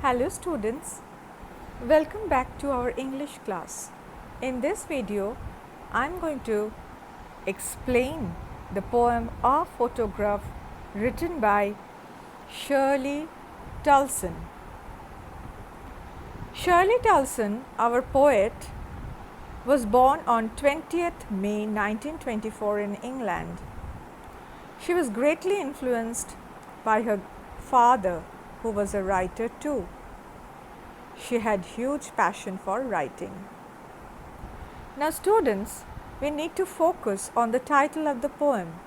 Hello students, welcome back to our English class. In this video, I am going to explain the poem A Photograph written by Shirley Tulson. Shirley Tulson, our poet, was born on 20th May 1924 in England. She was greatly influenced by her father, who was a writer too. She had huge passion for writing. Now students, we need to focus on the title of the poem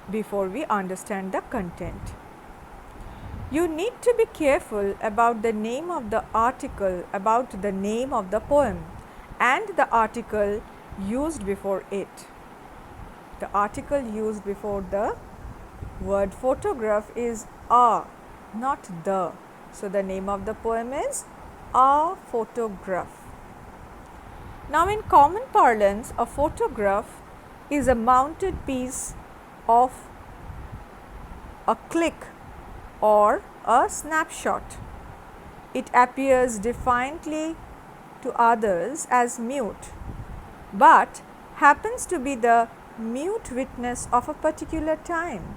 before we understand the content. You need to be careful about the name of the article, about the name of the poem and the article used before it. The article used before the word photograph is a, not the. So the name of the poem is A Photograph. Now in common parlance, a photograph is a mounted piece of a click or a snapshot. It appears defiantly to others as mute, but happens to be the mute witness of a particular time.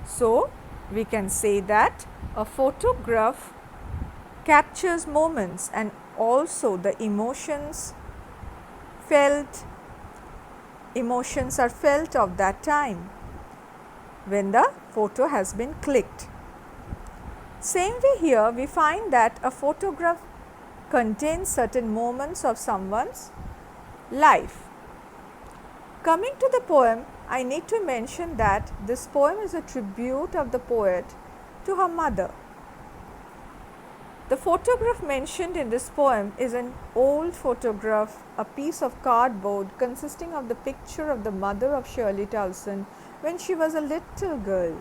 So we can say that a photograph captures moments and also the emotions are felt of that time when the photo has been clicked. Same way here, we find that a photograph contains certain moments of someone's life. Coming to the poem, I need to mention that this poem is a tribute of the poet to her mother. The photograph mentioned in this poem is an old photograph, a piece of cardboard consisting of the picture of the mother of Shirley Tulson when she was a little girl.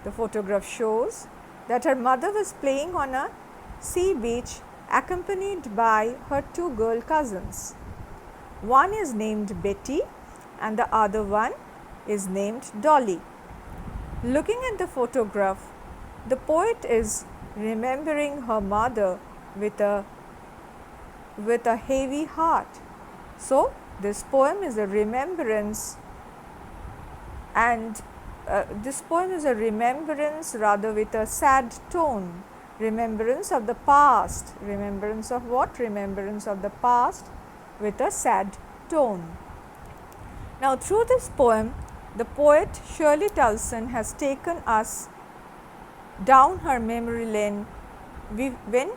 The photograph shows that her mother was playing on a sea beach accompanied by her two girl cousins. One is named Betty and the other one is named Dolly. Looking at the photograph, the poet is remembering her mother with a heavy heart. So this poem is a remembrance, and this poem is a remembrance rather with a sad tone. Remembrance of the past. Remembrance of what? Remembrance of the past with a sad tone. Now through this poem, the poet Shirley Tulson has taken us down her memory lane when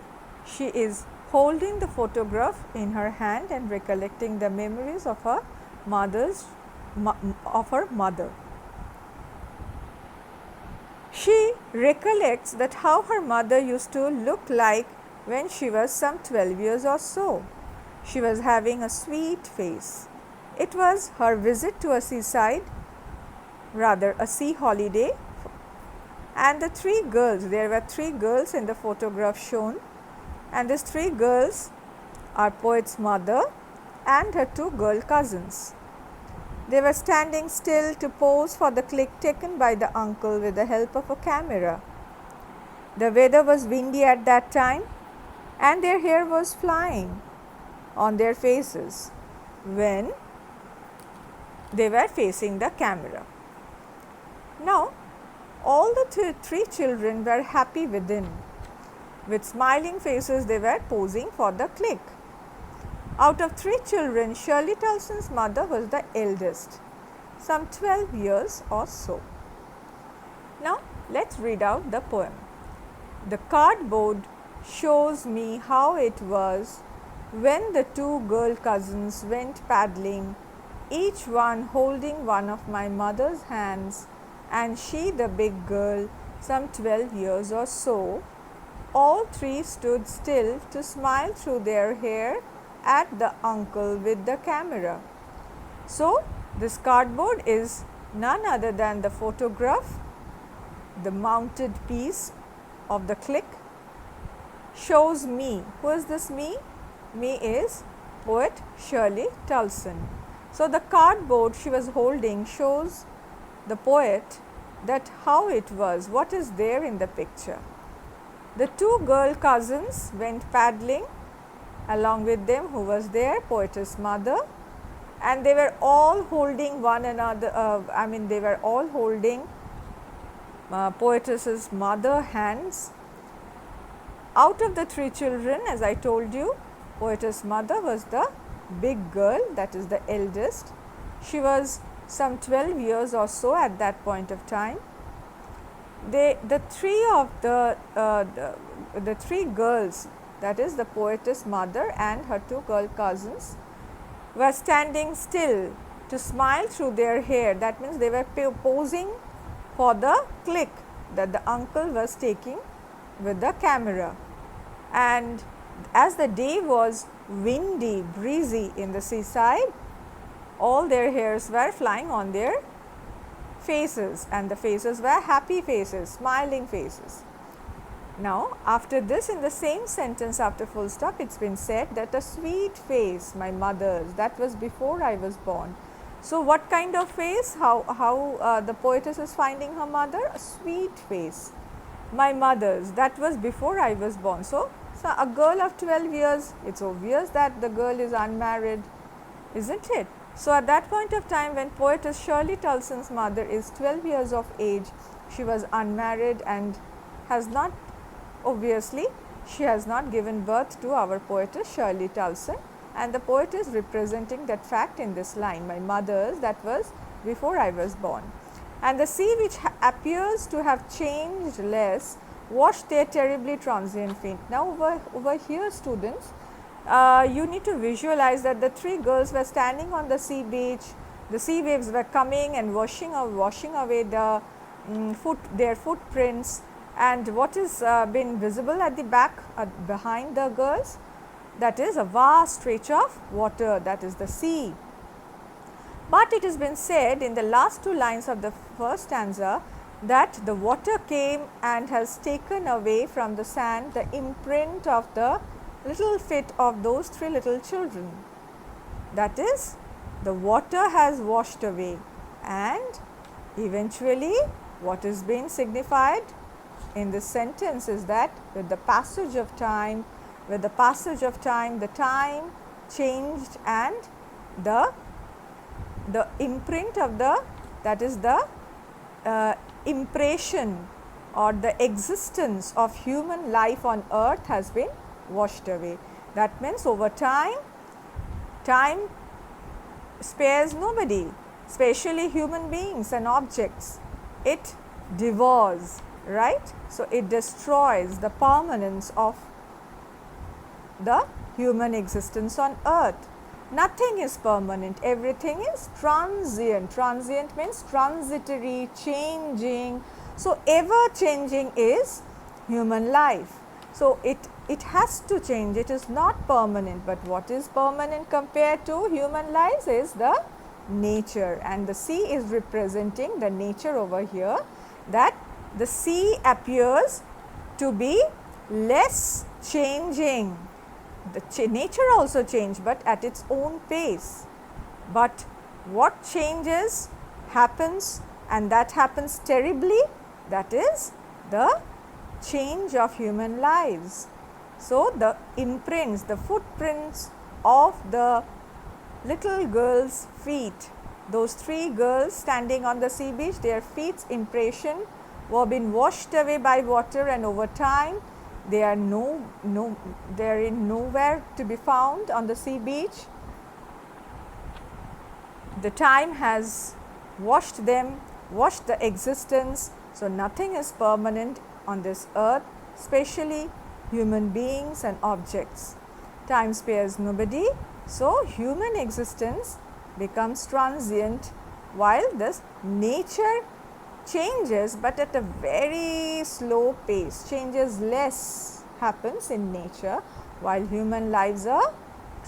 she is holding the photograph in her hand and recollecting the memories of her mother. She recollects that how her mother used to look like when she was some 12 years or so. She was having a sweet face. It was her visit to a sea holiday, and the three girls, there were three girls in the photograph shown, and these three girls are poet's mother and her two girl cousins. They were standing still to pose for the click taken by the uncle with the help of a camera. The weather was windy at that time and their hair was flying on their faces when they were facing the camera. Now, all the three children were happy within. With smiling faces, they were posing for the click. Out of three children, Shirley Tulson's mother was the eldest, some 12 years or so. Now, let's read out the poem. The cardboard shows me how it was when the two girl cousins went paddling, each one holding one of my mother's hands, and she, the big girl, some 12 years or so. All three stood still to smile through their hair at the uncle with the camera. So this cardboard is none other than the photograph, the mounted piece of the click, shows me. Who is this me? Me is poet Shirley Tulson. So the cardboard she was holding shows the poet that how it was, what is there in the picture. The two girl cousins went paddling. Along with them, who was there? Poetess mother, and they were all holding one another. They were all holding poetess's mother hands. Out of the three children, as I told you, poetess mother was the big girl, that is the eldest. She was some 12 years or so at that point of time. The three girls, that is the poetess mother and her two girl cousins, were standing still to smile through their hair. That means they were posing for the click that the uncle was taking with the camera. And as the day was windy, breezy in the seaside, all their hairs were flying on their faces, and the faces were happy faces, smiling faces. Now, after this, in the same sentence after full stop, it's been said that a sweet face, my mother's, that was before I was born. So, what kind of face? How the poetess is finding her mother? A sweet face. My mother's, that was before I was born. So a girl of 12 years, it's obvious that the girl is unmarried, isn't it? So, at that point of time, when poetess Shirley Tulson's mother is 12 years of age, she was unmarried and has not, obviously, she has not given birth to our poetess Shirley Tulson, and the poet is representing that fact in this line, my mother's, that was before I was born. And the sea, which appears to have changed less, washed their terribly transient feet. Now, over here, students, you need to visualize that the three girls were standing on the sea beach, the sea waves were coming and washing away the their footprints, and what is been visible at the back, behind the girls, that is a vast stretch of water, that is the sea. But it has been said in the last two lines of the first stanza that the water came and has taken away from the sand the imprint of the little feet of those three little children. That is, the water has washed away, and eventually what is being signified in this sentence is that with the passage of time, the time changed, and the imprint of the, that is the impression or the existence of human life on earth has been washed away. That means over time spares nobody, especially human beings and objects. It devours, right? So, it destroys the permanence of the human existence on earth. Nothing is permanent, everything is transient. Transient means transitory, changing. So, ever changing is human life. So, it has to change, it is not permanent, but what is permanent compared to human lives is the nature, and the sea is representing the nature over here, that the sea appears to be less changing. The nature also changed, but at its own pace. But what changes happens, and that happens terribly, that is the change of human lives. So, the imprints, the footprints of the little girls' feet, those three girls standing on the sea beach, their feet's impression were been washed away by water, and over time they are nowhere to be found on the sea beach. The time has washed them, washed the existence. So, nothing is permanent on this earth, especially human beings and objects. Time spares nobody. So, human existence becomes transient, while this nature changes, but at a very slow pace. Changes less happens in nature, while human lives are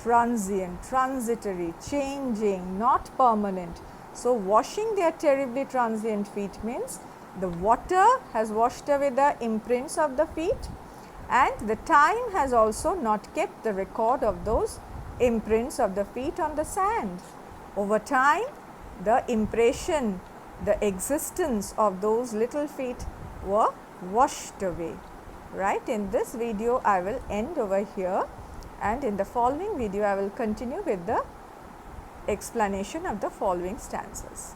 transient, transitory, changing, not permanent. So, washing their terribly transient feet means the water has washed away the imprints of the feet, and the time has also not kept the record of those imprints of the feet on the sand. Over time, the impression, the existence of those little feet were washed away. right. In this video I will end over here, and in the following video I will continue with the explanation of the following stanzas.